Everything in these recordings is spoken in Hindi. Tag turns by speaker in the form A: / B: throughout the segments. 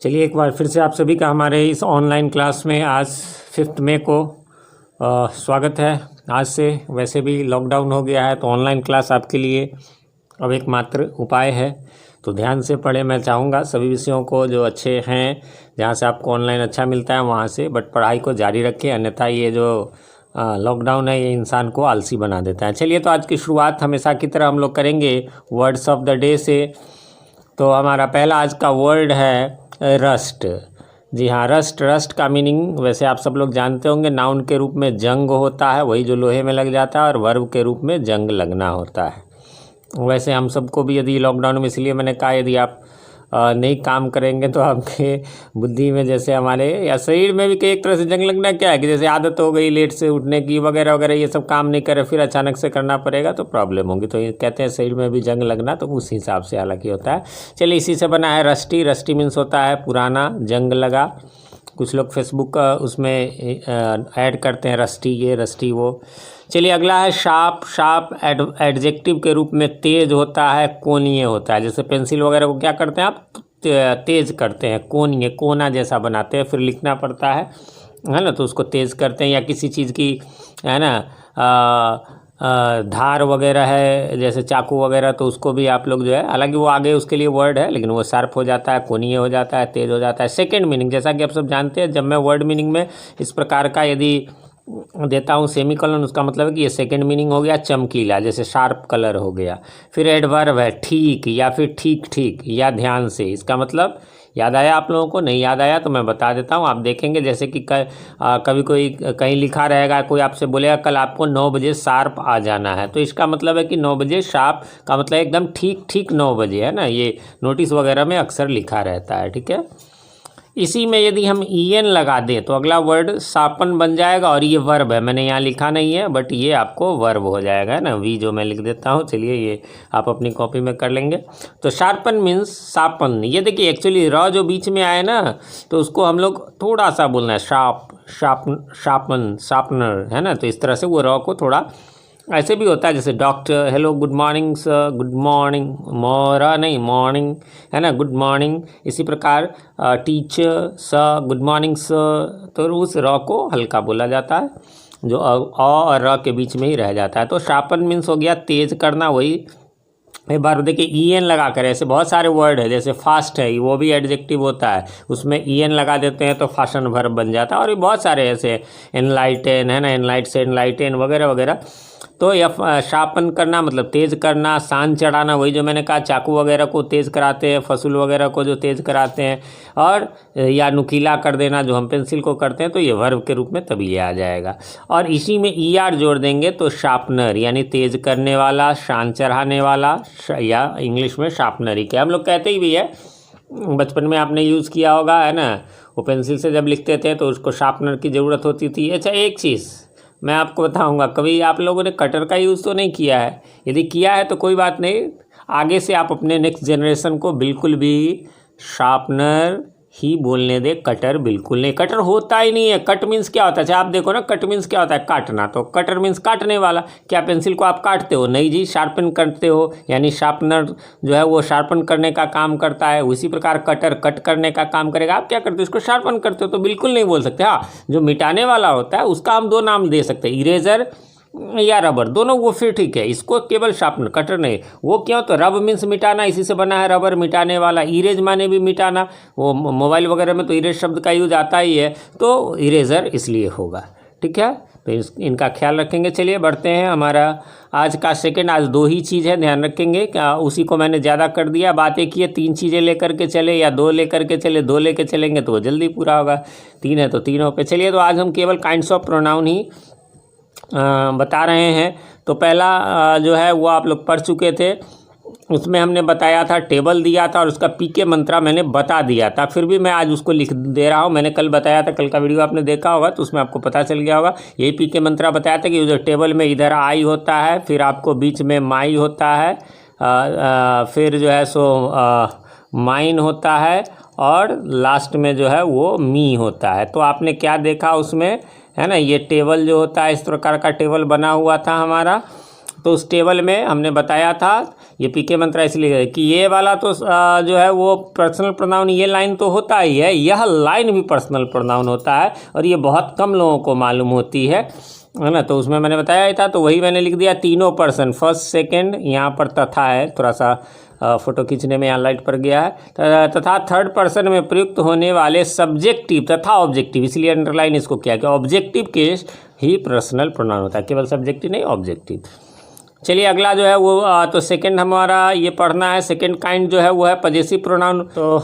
A: चलिए एक बार फिर से आप सभी का हमारे इस ऑनलाइन क्लास में आज 5 मई को स्वागत है। आज से वैसे भी लॉकडाउन हो गया है तो ऑनलाइन क्लास आपके लिए अब एकमात्र उपाय है। तो ध्यान से पढ़ें। मैं चाहूँगा सभी विषयों को जो अच्छे हैं, जहाँ से आपको ऑनलाइन अच्छा मिलता है वहाँ से बट पढ़ाई को जारी रखें, अन्यथा ये जो लॉकडाउन है ये इंसान को आलसी बना देता है। चलिए तो आज की शुरुआत हमेशा की तरह हम लोग करेंगे वर्ड्स ऑफ द डे से। तो हमारा पहला आज का वर्ड है रस्ट। जी हाँ, रस्ट का मीनिंग वैसे आप सब लोग जानते होंगे। नाउन के रूप में जंग होता है, वही जो लोहे में लग जाता है, और वर्ब के रूप में जंग लगना होता है। वैसे हम सबको भी यदि लॉकडाउन में, इसलिए मैंने कहा यदि आप नहीं काम करेंगे तो आपके बुद्धि में जैसे हमारे या शरीर में भी एक तरह से जंग लगना क्या है कि जैसे आदत हो गई लेट से उठने की वगैरह वगैरह, ये सब काम नहीं करे फिर अचानक से करना पड़ेगा तो प्रॉब्लम होगी। तो ये कहते हैं शरीर में भी जंग लगना, तो उस हिसाब से हालांकि होता है। चलिए इसी से बना है रस्टी मीन्स होता है पुराना, जंग लगा। कुछ लोग फेसबुक उसमें ऐड करते हैं रस्टी ये रस्टी वो। चलिए अगला है शार्प एडजेक्टिव के रूप में तेज होता है, कोणीय होता है। जैसे पेंसिल वगैरह को क्या करते हैं आप, तेज करते हैं, कोणीय कोना जैसा बनाते हैं, फिर लिखना पड़ता है ना, तो उसको तेज करते हैं। या किसी चीज़ की है ना धार वगैरह है जैसे चाकू वगैरह, तो उसको भी आप लोग जो है, हालांकि वो आगे उसके लिए वर्ड है लेकिन वो शार्प हो जाता है, कोणीय हो जाता है, तेज हो जाता है। सेकंड मीनिंग, जैसा कि आप सब जानते हैं, जब मैं वर्ड मीनिंग में इस प्रकार का यदि देता हूँ सेमीकोलन, उसका मतलब है कि ये सेकंड मीनिंग हो गया चमकीला, जैसे शार्प कलर हो गया। फिर एडवर्ब है ठीक, या फिर ठीक या ध्यान से। इसका मतलब याद आया आप लोगों को? नहीं याद आया तो मैं बता देता हूँ। आप देखेंगे जैसे कि कभी कोई कहीं लिखा रहेगा, कोई आपसे बोलेगा कल आपको 9 बजे शार्प आ जाना है, तो इसका मतलब है कि 9 बजे शार्प का मतलब एकदम ठीक 9 बजे है ना। ये नोटिस वगैरह में अक्सर लिखा रहता है, ठीक है। इसी में यदि हम en लगा दें तो अगला वर्ड शार्पन बन जाएगा, और ये वर्ब है, मैंने यहाँ लिखा नहीं है बट ये आपको वर्ब हो जाएगा, है ना। वी जो मैं लिख देता हूँ, चलिए ये आप अपनी कॉपी में कर लेंगे। तो शार्पन मीन्स शार्पन। ये देखिए एक्चुअली र जो बीच में आए ना, तो उसको हम लोग थोड़ा सा बोलना है शार्पन शार्पनर, है ना। तो इस तरह से वो र को थोड़ा ऐसे भी होता है, जैसे doctor, hello good morning sir, good morning, मोरा नहीं मॉर्निंग, है ना, गुड मॉर्निंग। इसी प्रकार teacher sir, good morning sir, तो उस र को हल्का बोला जाता है, जो अ और र के बीच में ही रह जाता है। तो शार्पन मीन्स हो गया तेज करना। वही एक बार देखिए en लगा कर, ऐसे बहुत सारे वर्ड है, जैसे फास्ट है वो भी एडजेक्टिव होता है, उसमें en लगा देते हैं तो फास्ट वर्ब बन जाता है। और भी बहुत सारे ऐसे एनलाइटन है ना, एनलाइट से एनलाइटन वगैरह वगैरह। तो यह शार्पन करना मतलब तेज करना, शान चढ़ाना, वही जो मैंने कहा चाकू वगैरह को तेज कराते हैं, फसूल वगैरह को जो तेज कराते हैं, और या नुकीला कर देना जो हम पेंसिल को करते हैं, तो ये वर्ब के रूप में तभी ये आ जाएगा। और इसी में er जोड़ देंगे तो शार्पनर, यानी तेज करने वाला, शान चढ़ाने वाला, या इंग्लिश में शार्पनर ही क्या हम लोग कहते ही भी है। बचपन में आपने यूज़ किया होगा, है ना, वो पेंसिल से जब लिखते थे तो उसको शार्पनर की ज़रूरत होती थी। अच्छा एक चीज़ मैं आपको बताऊंगा, कभी आप लोगों ने कटर का यूज़ तो नहीं किया है? यदि किया है तो कोई बात नहीं, आगे से आप अपने नेक्स्ट जनरेशन को बिल्कुल भी शार्पनर ही बोलने दे, कटर बिल्कुल नहीं। कटर होता ही नहीं है। कट मीन्स क्या होता है? अच्छा आप देखो ना, कट मीन्स क्या होता है? काटना। तो कटर मीन्स काटने वाला। क्या पेंसिल को आप काटते हो? नहीं जी, शार्पन करते हो, यानी शार्पनर जो है वो शार्पन करने का काम करता है। उसी प्रकार कटर कट करने का काम करेगा। आप क्या करते हो? इसको शार्पन करते हो, तो बिल्कुल नहीं बोल सकते। हाँ, जो मिटाने वाला होता है उसका हम 2 नाम दे सकते हैं, इरेजर या रबर, दोनों वो फिर ठीक है। इसको केवल शार्पनर, कटर नहीं। वो क्यों? तो रब मीन्स मिटाना, इसी से बना है रबर, मिटाने वाला। इरेज माने भी मिटाना, वो मोबाइल वगैरह में तो इरेज शब्द का यूज आता ही है, तो इरेजर इसलिए होगा, ठीक है। तो इनका ख्याल रखेंगे। चलिए बढ़ते हैं। हमारा आज का सेकंड, आज 2 ही चीज़ है, ध्यान रखेंगे। उसी को मैंने ज़्यादा कर दिया। बात एक ही है, 3 चीज़ें लेकर के चले या 2 लेकर के चले। 2 लेकर चलेंगे तो वो जल्दी पूरा होगा, 3 है तो तीनों पे। चलिए तो आज हम केवल काइंड्स ऑफ प्रोनाउन ही बता रहे हैं। तो पहला जो है वो आप लोग पढ़ चुके थे, उसमें हमने बताया था, टेबल दिया था और उसका पीके मंत्रा मैंने बता दिया था। फिर भी मैं आज उसको लिख दे रहा हूँ। मैंने कल बताया था, कल का वीडियो आपने देखा होगा तो उसमें आपको पता चल गया होगा। यही पीके मंत्रा बताया था कि जो टेबल में इधर आई होता है, फिर आपको बीच में माई होता है, फिर जो है सो माइन होता है, और लास्ट में जो है वो मी होता है। तो आपने क्या देखा उसमें, है ना, ये टेबल जो होता है इस प्रकार का टेबल बना हुआ था हमारा। तो उस टेबल में हमने बताया था ये पीके मंत्रा इसलिए कि ये वाला तो जो है वो पर्सनल प्रोनाउन, ये लाइन तो होता ही है, यह लाइन भी पर्सनल प्रोनाउन होता है और ये बहुत कम लोगों को मालूम होती है ना। तो उसमें मैंने बताया ही था, तो वही मैंने लिख दिया तीनों पर्सन, फर्स्ट सेकंड, यहाँ पर तथा है, थोड़ा सा फोटो खींचने में यहाँ लाइट पर गया है, तथा थर्ड पर्सन में प्रयुक्त होने वाले सब्जेक्टिव तथा ऑब्जेक्टिव, इसलिए अंडरलाइन इसको किया कि ऑब्जेक्टिव केस ही पर्सनल प्रोनाउन होता है, केवल सब्जेक्टिव नहीं ऑब्जेक्टिव। चलिए अगला जो है वो तो सेकंड हमारा ये पढ़ना है। सेकंड काइंड जो है वो है पजेसिव प्रोनाउन। तो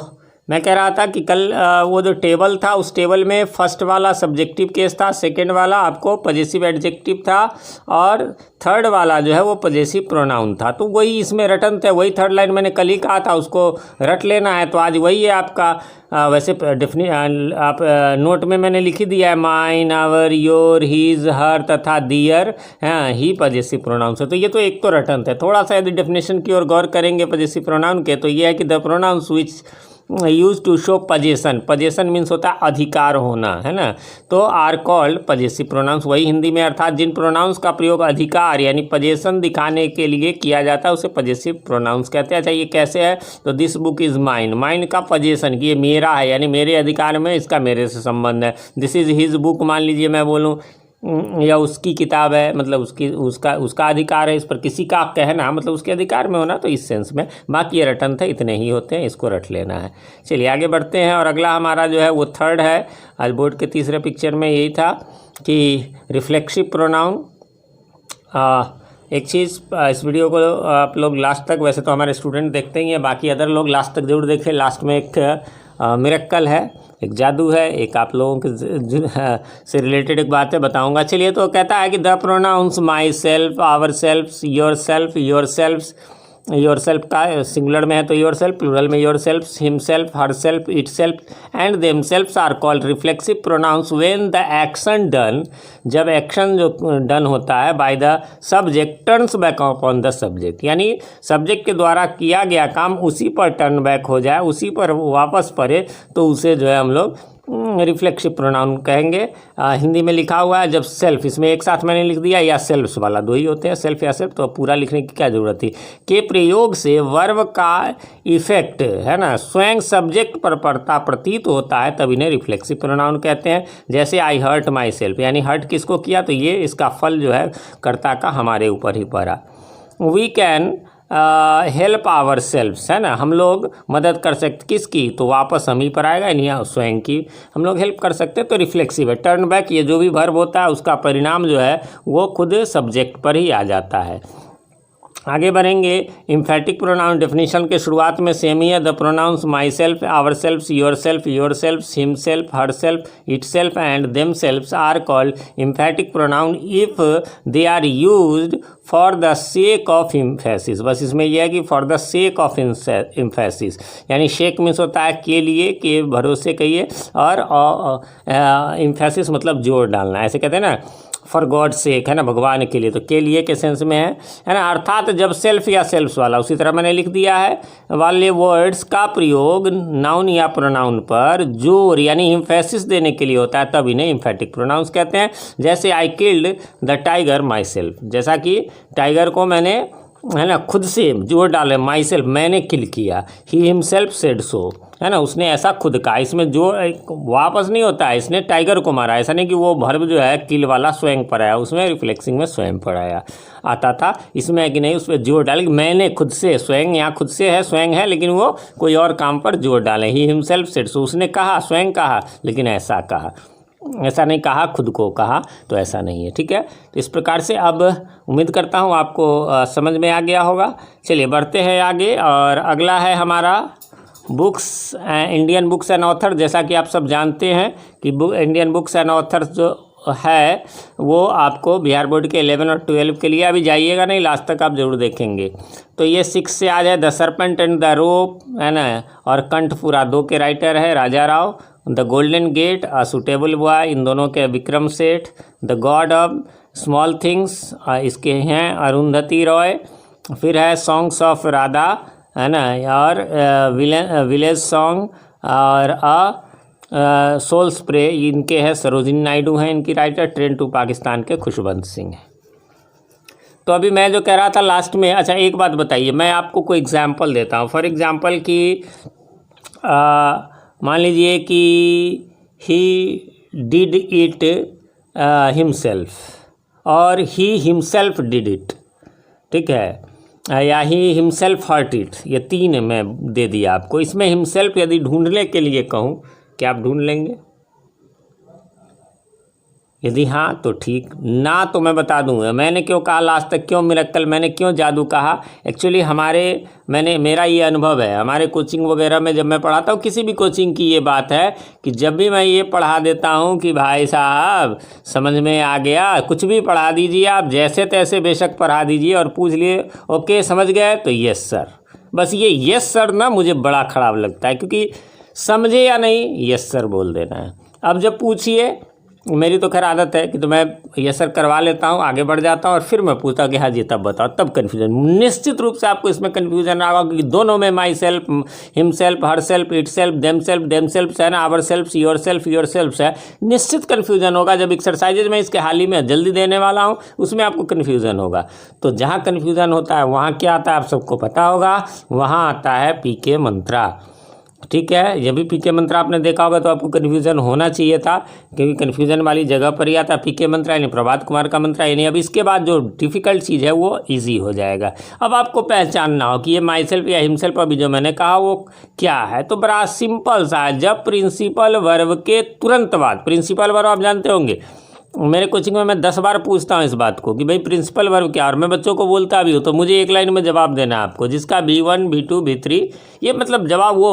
A: मैं कह रहा था कि कल वो जो टेबल था उस टेबल में फर्स्ट वाला सब्जेक्टिव केस था, सेकंड वाला आपको पजेसिव एडजेक्टिव था और थर्ड वाला जो है वो पजेसिव प्रोनाउन था। तो वही इसमें रटन थे, वही थर्ड लाइन मैंने कल ही कहा था उसको रट लेना है। तो आज वही है आपका वैसे आप नोट में मैंने लिख ही दिया है, माइन, आवर, योर, हीज, हर तथा दियर, हाँ ही पजेसिव प्रोनाउन है। तो ये तो एक तो रटन थे। थोड़ा सा यदि डेफिनेशन की ओर गौर करेंगे पजेसिव प्रोनाउन के, तो ये है कि the pronouns which use to show possession, possession means होता है अधिकार होना, है ना। तो आर कॉल्ड पजेसिव प्रोनाउंस, वही हिंदी में अर्थात जिन प्रोनाउंस का प्रयोग अधिकार यानी पजेशन दिखाने के लिए किया जाता है उसे पजेसिव प्रोनाउंस कहते हैं। अच्छा ये कैसे है, तो this book is mine, mine का पजेशन कि ये मेरा है यानी मेरे अधिकार में, इसका मेरे से संबंध है। दिस इज़ हिज बुक, मान लीजिए मैं बोलूँ, या उसकी किताब है, मतलब उसका अधिकार है इस पर, किसी का कहना मतलब उसके अधिकार में होना, तो इस सेंस में। बाकी ये रटन थे, इतने ही होते हैं, इसको रट लेना है। चलिए आगे बढ़ते हैं और अगला हमारा जो है वो थर्ड है। आज बोर्ड के तीसरे पिक्चर में यही था कि रिफ्लेक्सिव प्रोनाउन। एक चीज़, इस वीडियो को आप लोग लास्ट तक, वैसे तो हमारे स्टूडेंट देखते ही हैं, बाकी अदर लोग लास्ट तक जरूर देखें। लास्ट में एक मिरेक्कल है, एक जादू है, एक आप लोगों के से रिलेटेड एक बात है बताऊंगा। चलिए तो कहता है कि the pronouns myself, ourself, yourself, yourself, yourself का सिंगुलर में है तो योर सेल्फ, प्लूरल में yourself, himself, herself, itself and themselves are called reflexive pronouns when the action done, जब एक्शन जो डन होता है by the subject turns back upon the subject, यानी सब्जेक्ट के द्वारा किया गया काम उसी पर टर्न बैक हो जाए, उसी पर वापस पड़े, तो उसे जो है हम लोग रिफ्लेक्सिव प्रोनाउन कहेंगे। हिंदी में लिखा हुआ है जब सेल्फ, इसमें एक साथ मैंने लिख दिया, या सेल्फ्स वाला, दो ही होते हैं, सेल्फ या सेल्फ, तो पूरा लिखने की क्या ज़रूरत थी, के प्रयोग से वर्ब का इफेक्ट है ना स्वयं सब्जेक्ट पर पड़ता प्रतीत होता है, तब इन्हें रिफ्लेक्सिव प्रोनाउन कहते हैं। जैसे आई हर्ट माई सेल्फ, यानी हर्ट किसको किया, तो ये इसका फल जो है कर्ता का हमारे ऊपर ही पड़ा। We can help ourself, है ना, हम लोग मदद कर सकते, किसकी, तो वापस हम ही पर आएगा, यानी स्वयं की हम लोग हेल्प कर सकते हैं, तो रिफ्लेक्सिव है। टर्न बैक, ये जो भी वर्ब होता है उसका परिणाम जो है वो खुद सब्जेक्ट पर ही आ जाता है। आगे बढ़ेंगे। इम्फेटिक प्रोनाउन डेफिनेशन के शुरुआत में सेम ही है, the pronouns myself, ourself, yourself, himself, herself, itself and themselves are called emphatic pronoun if they are used for the sake of emphasis. बस इसमें यह है कि for the sake of emphasis, यानी शेक मीन्स होता है के लिए, के भरोसे कहिए, और इम्फेसिस मतलब जोर डालना, ऐसे कहते हैं ना, फॉर गॉड सेक, है ना, भगवान के लिए, तो के लिए के सेंस में है ना। अर्थात जब सेल्फ या सेल्फ्स वाला, उसी तरह मैंने लिख दिया है, वाले वर्ड्स का प्रयोग नाउन या प्रोनाउन पर जोर यानी इम्फेसिस देने के लिए होता है, तब इन्हें इम्फेटिक प्रोनाउंस कहते हैं। जैसे I killed the tiger my self, जैसा कि टाइगर को मैंने, है ना, खुद से जोर डाले, माई सेल्फ मैंने किल किया, ही हिमसेल्फ सेड सो, है ना, उसने ऐसा खुद कहा। इसमें जो वापस नहीं होता है, इसने टाइगर को मारा, ऐसा नहीं कि वो वर्ब जो है किल वाला स्वयं पर आया, उसमें रिफ्लेक्सिंग में स्वयं पर आया आता था। इसमें है कि नहीं, उस पर जोर डाले, मैंने खुद से, स्वयं यहाँ खुद से है, स्वयं है, लेकिन वो कोई और काम पर जोर डाले, ही हिमसेल्फ सेड सो, उसने कहा, स्वयं कहा, लेकिन ऐसा कहा, ऐसा नहीं कहा खुद को कहा, तो ऐसा नहीं है, ठीक है। तो इस प्रकार से अब उम्मीद करता हूँ आपको समझ में आ गया होगा। चलिए बढ़ते हैं आगे, और अगला है हमारा books, Indian books and author. जैसा कि आप सब जानते हैं कि इंडियन बुक्स एंड ऑथर्स जो है वो आपको बिहार बोर्ड के 11 और 12 के लिए, अभी जाइएगा नहीं, लास्ट तक आप जरूर देखेंगे। तो ये 6 से आ जाए, the serpent and the rope, है ना, और कंठपुरा 2 के राइटर है Raja Rao, the golden gate, a suitable boy, इन दोनों के Vikram Seth, the god of small things, इसके हैं अरुंधति रॉय, फिर है सॉन्ग्स ऑफ राधा, है ना, और विलेज सॉन्ग, और सोल स्प्रे, इनके है सरोजिनी नायडू हैं इनकी राइटर, ट्रेन टू पाकिस्तान के खुशवंत सिंह हैं। तो अभी मैं जो कह रहा था लास्ट में, अच्छा एक बात बताइए, मैं आपको कोई एग्जांपल देता हूँ। फॉर एग्जांपल कि मान लीजिए कि ही डिड इट हिमसेल्फ और ही हिमसेल्फ डिड इट, ठीक है, या ही हिमसेल्फ हर्ट इट, ये 3 मैं दे दिया आपको। इसमें हिमसेल्फ यदि ढूंढने के लिए कहूँ, क्या आप ढूंढ लेंगे? यदि हाँ तो ठीक, ना तो मैं बता दूंगा। मैंने क्यों कहा लास्ट तक, क्यों मिरेकल, मैंने क्यों जादू कहा? एक्चुअली मेरा ये अनुभव है, हमारे कोचिंग वगैरह में जब मैं पढ़ाता हूँ, किसी भी कोचिंग की ये बात है कि जब भी मैं ये पढ़ा देता हूँ कि भाई साहब समझ में आ गया, कुछ भी पढ़ा दीजिए आप, जैसे तैसे बेशक पढ़ा दीजिए और पूछ लिए ओके समझ गए तो यस सर। बस ये यस सर ना मुझे बड़ा ख़राब लगता है, क्योंकि समझे या नहीं यस सर बोल देना है। अब जब पूछिए, मेरी तो खैर आदत है कि तो मैं ये सर करवा लेता हूँ, आगे बढ़ जाता हूँ और फिर मैं पूछता हूँ कि हाँ जी तब बताओ, तब कन्फ्यूजन। निश्चित रूप से आपको इसमें कन्फ्यूजन आएगा, क्योंकि दोनों में my self, himself, herself, it self, them self है ना, आवर सेल्फ, योर सेल्फ है। निश्चित कन्फ्यूजन होगा। जब एक्सरसाइजेज में इसके हाल ही में जल्दी देने वाला हूँ, उसमें आपको कन्फ्यूजन होगा। तो जहाँ कन्फ्यूजन होता है वहाँ क्या आता है आप सबको पता होगा, वहाँ आता है पीके मंत्रा, ठीक है। जब भी पीके मंत्रा आपने देखा होगा तो आपको कन्फ्यूज़न होना चाहिए था, क्योंकि कन्फ्यूज़न वाली जगह पर ही आता पीके मंत्रा, यानी प्रभात कुमार का मंत्रा। यानी अब इसके बाद जो डिफ़िकल्ट चीज़ है वो इजी हो जाएगा। अब आपको पहचानना हो कि ये माई सेल्फ या हिमसेल्फ अभी जो मैंने कहा वो क्या है, तो बड़ा सिंपल सा है। जब प्रिंसिपल वर्ब के तुरंत बाद, प्रिंसिपल वर्ब आप जानते होंगे, मेरे कोचिंग में मैं 10 बार पूछता हूँ इस बात को कि भाई प्रिंसिपल वर्ब क्या, और मैं बच्चों को बोलता भी हूँ, तो मुझे एक लाइन में जवाब देना है आपको, जिसका B1 B2 B3, ये मतलब जवाब वो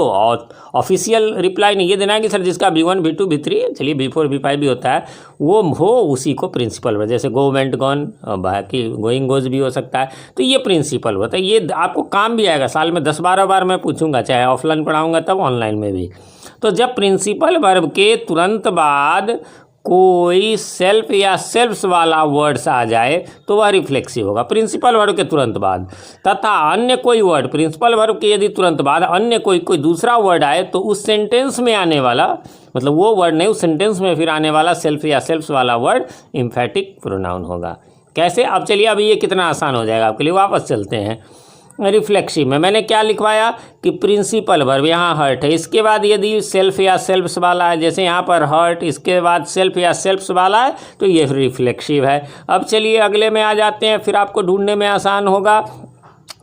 A: ऑफिशियल रिप्लाई नहीं ये देना है कि सर जिसका B1 B2 B3, चलिए B4 B5 भी होता है, वो हो उसी को प्रिंसिपल वर्ब। जैसे गो, वेंट, गॉन, बाकी गोइंग गोज भी हो सकता है, तो ये प्रिंसिपल वर्ब है। ये आपको काम भी आएगा, साल में 10-12 बार मैं पूछूंगा, चाहे ऑफलाइन पढ़ाऊँगा तब ऑनलाइन में भी। तो जब प्रिंसिपल वर्ब के तुरंत बाद कोई सेल्फ या सेल्फ्स वाला वर्ड्स आ जाए तो वह रिफ्लेक्सिव होगा, प्रिंसिपल वर्ब के तुरंत बाद। तथा अन्य कोई वर्ड, प्रिंसिपल वर्ब के यदि तुरंत बाद अन्य कोई दूसरा वर्ड आए तो उस सेंटेंस में आने वाला, मतलब वो वर्ड नहीं, उस सेंटेंस में फिर आने वाला सेल्फ या सेल्फ्स वाला वर्ड एम्फेटिक प्रोनाउन होगा। कैसे? अब चलिए अभी ये कितना आसान हो जाएगा आपके लिए। वापस चलते हैं रिफ्लेक्सिव में। मैंने क्या लिखवाया कि प्रिंसिपल वर्ब, यहाँ हर्ट है, इसके बाद यदि सेल्फ या सेल्फ्स वाला है, जैसे यहाँ पर हर्ट, इसके बाद सेल्फ या सेल्फ्स वाला है, तो ये रिफ्लेक्सिव है। अब चलिए अगले में आ जाते हैं, फिर आपको ढूंढने में आसान होगा।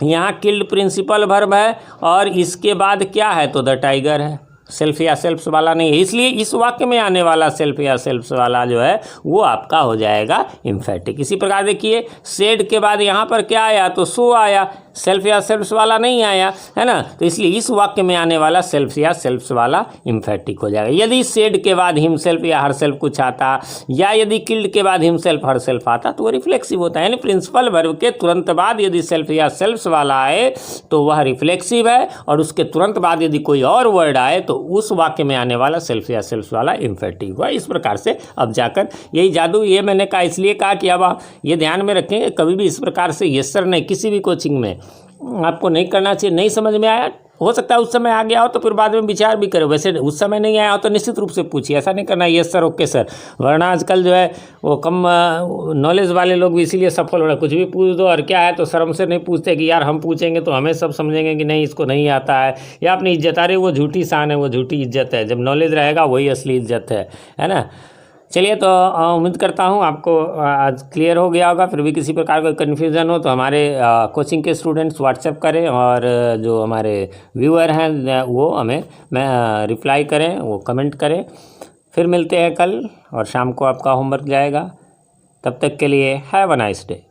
A: यहाँ किल्ड प्रिंसिपल वर्ब है और इसके बाद क्या है, तो द टाइगर है, सेल्फ या सेल्फ्स वाला नहीं है, इसलिए इस वाक्य में आने वाला सेल्फ या सेल्फ्स वाला जो है वो आपका हो जाएगा एम्फेटिक। इसी प्रकार देखिए सेड के बाद यहाँ पर क्या आया, तो सो आया, सेल्फ या सेल्फ्स वाला नहीं आया, है ना, तो इसलिए इस वाक्य में आने वाला सेल्फ या सेल्फ्स वाला एम्फेटिक हो जाएगा। यदि सेड के बाद हिमसेल्फ या हर सेल्फ कुछ आता, या यदि किल्ड के बाद हिमसेल्फ हर सेल्फ आता, तो वो रिफ्लेक्सिव होता है। यानी प्रिंसिपल वर्ब के तुरंत बाद यदि सेल्फ या सेल्फ्स वाला आए तो वह रिफ्लेक्सिव है, और उसके तुरंत बाद यदि कोई और वर्ड आए तो उस वाक्य में आने वाला सेल्फ या सेल्फ्स वाला एम्फेटिक हुआ। इस प्रकार से अब जाकर यही जादू, ये मैंने कहा इसलिए कहा कि अब आप ये ध्यान में रखेंगे, कभी भी इस प्रकार से यस सर नहीं किसी भी कोचिंग में आपको नहीं करना चाहिए। नहीं समझ में आया, हो सकता है उस समय आ गया हो तो फिर बाद में विचार भी करो, वैसे उस समय नहीं आया हो तो निश्चित रूप से पूछिए, ऐसा नहीं करना यस सर ओके सर, वरना आजकल जो है वो कम नॉलेज वाले लोग भी इसीलिए सफल हो रहे हैं। कुछ भी पूछ दो और क्या है, तो शर्म से नहीं पूछते कि यार हम पूछेंगे तो हमें सब समझेंगे कि नहीं इसको नहीं आता है, या अपनी इज्जत, अरे वो झूठी शान है, वो झूठी इज्जत है। जब नॉलेज रहेगा वही असली इज्जत है ना। चलिए तो उम्मीद करता हूँ आपको आज क्लियर हो गया होगा। फिर भी किसी प्रकार का कन्फ्यूज़न हो तो हमारे कोचिंग के स्टूडेंट्स व्हाट्सएप करें, और जो हमारे व्यूअर हैं वो हमें रिप्लाई करें, वो कमेंट करें। फिर मिलते हैं कल, और शाम को आपका होमवर्क जाएगा। तब तक के लिए हैव अ नाइस डे।